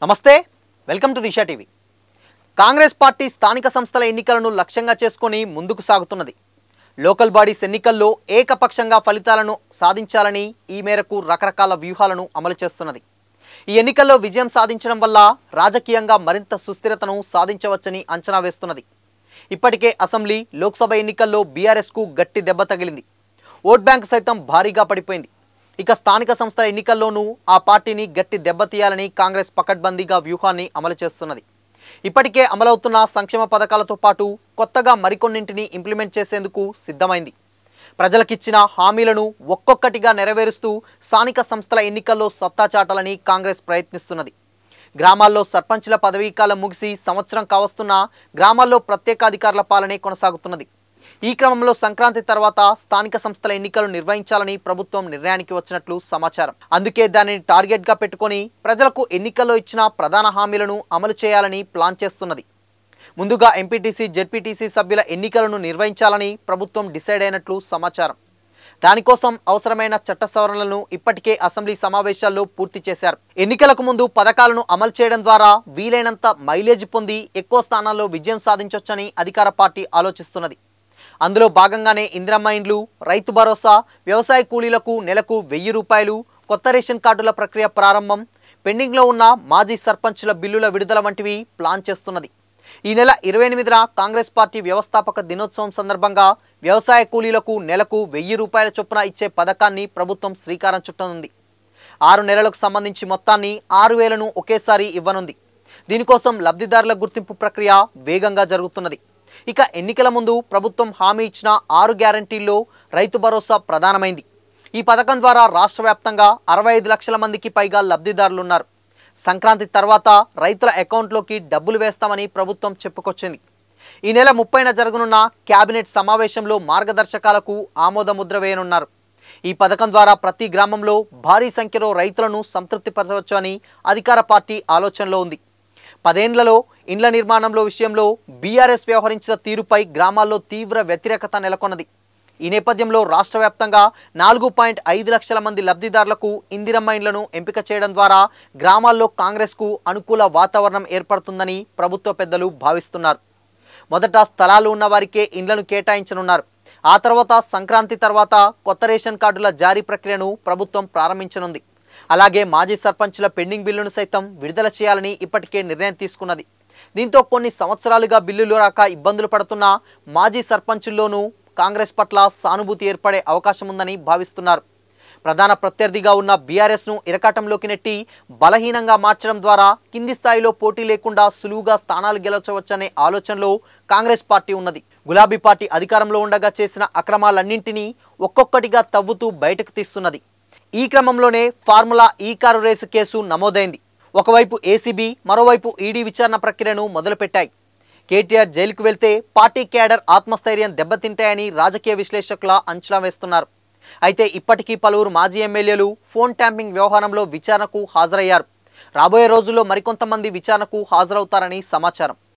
నమస్తే welcome to Disha TV. Congress party స్థానిక సంస్థల ఎన్నికలను లక్ష్యంగా చేసుకొని ముందుకు సాగుతున్నది। లోకల్ బాడీస్ ఎన్నికల్లో ఏకపక్షంగా ఫలితాలను సాధించాలని ఈ మేరకు రకరకాల వ్యూహాలను అమలు చేస్తున్నది। ఈ ఎన్నికల్లో విజయం సాధించడం వల్ల రాజకీయంగా మరింత సుస్థిరతను సాధించవచ్చని అంచనా వేస్తున్నది। ఇప్పటికే అసెంబ్లీ లోక్సభ ఎన్నికల్లో బీఆర్ఎస్ కు గట్టి దెబ్బ తగిలింది। ఓట్ బ్యాంక్ సైతం భారీగా పడిపోయింది। ఇక స్థానిక సంస్థల ఎన్నికల్లోనూ ఆ పార్టీని గట్టి దెబ్బతీయాలని కాంగ్రెస్ పకడ్బందీగా వ్యూహాన్ని అమలు చేస్తున్నది। ఇప్పటికే అమలవుతున్న సంక్షేమ పథకాలతో పాటు కొత్తగా మరికొన్నింటిని ఇంప్లిమెంట్ చేసేందుకు సిద్ధమైంది। ప్రజలకిచ్చిన హామీలను ఒక్కొక్కటిగా నెరవేరుస్తూ స్థానిక సంస్థల ఎన్నికల్లో సత్తా చాటాలని కాంగ్రెస్ ప్రయత్నిస్తున్నది। గ్రామాల్లో సర్పంచ్ల పదవీకాలం ముగిసి సంవత్సరం కావస్తున్నా గ్రామాల్లో ప్రత్యేకాధికారుల పాలనే కొనసాగుతున్నది। ఈ క్రమంలో సంక్రాంతి తర్వాత స్థానిక సంస్థల ఎన్నికలు నిర్వహించాలని ప్రభుత్వం నిర్ణయానికి వచ్చినట్లు సమాచారం। అందుకే దానిని టార్గెట్ గా పెట్టుకొని ప్రజలకు ఎన్నికల్లో ఇచ్చిన ప్రధాన హామీలను అమలు చేయాలని ప్లాన్ చేస్తున్నది। ముందుగా ఎంపీటీసీ జెడ్పీటీసీ సభ్యుల ఎన్నికలను నిర్వహించాలని ప్రభుత్వం డిసైడ్ అయినట్లు సమాచారం। దానికోసం అవసరమైన చట్ట సవరణలను ఇప్పటికే అసెంబ్లీ సమావేశాల్లో పూర్తి చేశారు। ఎన్నికలకు ముందు పథకాలను అమలు చేయడం ద్వారా వీలైనంత మైలేజ్ పొంది ఎక్కువ స్థానాల్లో విజయం సాధించొచ్చని అధికార పార్టీ ఆలోచిస్తున్నది। అందులో భాగంగానే ఇందిరమ్మ ఇండ్లు, రైతు భరోసా, వ్యవసాయ కూలీలకు నెలకు 1000 రూపాయలు, కొత్త రేషన్ కార్డుల ప్రక్రియ ప్రారంభం, పెండింగ్లో ఉన్న మాజీ సర్పంచుల బిల్లుల విడుదల వంటివి ప్లాన్ చేస్తున్నది। ఈ నెల 28న కాంగ్రెస్ పార్టీ వ్యవస్థాపక దినోత్సవం సందర్భంగా వ్యవసాయ కూలీలకు నెలకు 1000 రూపాయల చొప్పున ఇచ్చే పథకాన్ని ప్రభుత్వం శ్రీకారం చుట్టనుంది। 6 నెలలకు సంబంధించి మొత్తాన్ని 6000ను ఒకేసారి ఇవ్వనుంది। దీనికోసం లబ్ధిదారుల గుర్తింపు ప్రక్రియ వేగంగా జరుగుతున్నది। ఇక ఎన్నికల ముందు ప్రభుత్వం హామీ ఇచ్చిన 6 గ్యారంటీల్లో రైతు భరోసా ప్రధానమైంది। ఈ పథకం ద్వారా రాష్ట్ర వ్యాప్తంగా 65 లక్షల మందికి పైగా లబ్ధిదారులున్నారు। సంక్రాంతి తర్వాత రైతుల అకౌంట్లోకి డబ్బులు వేస్తామని ప్రభుత్వం చెప్పుకొచ్చింది। ఈ నెల 30న జరగనున్న కేబినెట్ సమావేశంలో మార్గదర్శకాలకు ఆమోదముద్ర వేయనున్నారు। ఈ పథకం ద్వారా ప్రతి గ్రామంలో భారీ సంఖ్యలో రైతులను సంతృప్తిపరచవచ్చు అని అధికార పార్టీ ఆలోచనలో ఉంది। 10 ఏళ్లలో ఇండ్ల నిర్మాణంలో విషయంలో బీఆర్ఎస్ వ్యవహరించిన తీరుపై గ్రామాల్లో తీవ్ర వ్యతిరేకత నెలకొన్నది। ఈ నేపథ్యంలో రాష్ట్ర వ్యాప్తంగా 4.5 లక్షల మంది లబ్ధిదారులకు ఇందిరమ్మ ఇండ్లను ఎంపిక చేయడం ద్వారా గ్రామాల్లో కాంగ్రెస్కు అనుకూల వాతావరణం ఏర్పడుతుందని ప్రభుత్వ పెద్దలు భావిస్తున్నారు। మొదట స్థలాలు ఉన్న వారికే ఇండ్లను కేటాయించనున్నారు। ఆ తర్వాత సంక్రాంతి తర్వాత కొత్త రేషన్ కార్డుల జారీ ప్రక్రియను ప్రభుత్వం ప్రారంభించనుంది। అలాగే మాజీ సర్పంచుల పెండింగ్ బిల్లును సైతం విడుదల చేయాలని ఇప్పటికే నిర్ణయం తీసుకున్నది। దీంతో కొన్ని సంవత్సరాలుగా బిల్లులు రాక ఇబ్బందులు పడుతున్న మాజీ సర్పంచుల్లోనూ కాంగ్రెస్ పట్ల సానుభూతి ఏర్పడే అవకాశం ఉందని భావిస్తున్నారు। ప్రధాన ప్రత్యర్థిగా ఉన్న బీఆర్ఎస్ను ఇరకాటంలోకి నెట్టి బలహీనంగా మార్చడం ద్వారా కింది స్థాయిలో పోటీ లేకుండా సులువుగా స్థానాలు గెలవవచ్చనే ఆలోచనలో కాంగ్రెస్ పార్టీ ఉన్నది। గులాబీ పార్టీ అధికారంలో ఉండగా చేసిన అక్రమాలన్నింటినీ ఒక్కొక్కటిగా తవ్వుతూ బయటకు తీస్తున్నది। ఈ క్రమంలోనే ఫార్ములా ఈ కారు రేసు కేసు నమోదైంది। ఒకవైపు ఏసీబీ, మరోవైపు ఈడీ విచారణ ప్రక్రియను మొదలుపెట్టాయి। కేటీఆర్ జైలుకు వెళ్తే పార్టీ క్యాడర్ ఆత్మస్థైర్యం దెబ్బతింటాయని రాజకీయ విశ్లేషకుల అంచనా వేస్తున్నారు। అయితే ఇప్పటికీ పలువురు మాజీ ఎమ్మెల్యేలు ఫోన్ ట్యాంపింగ్ వ్యవహారంలో విచారణకు హాజరయ్యారు। రాబోయే రోజుల్లో మరికొంతమంది విచారణకు హాజరవుతారని సమాచారం।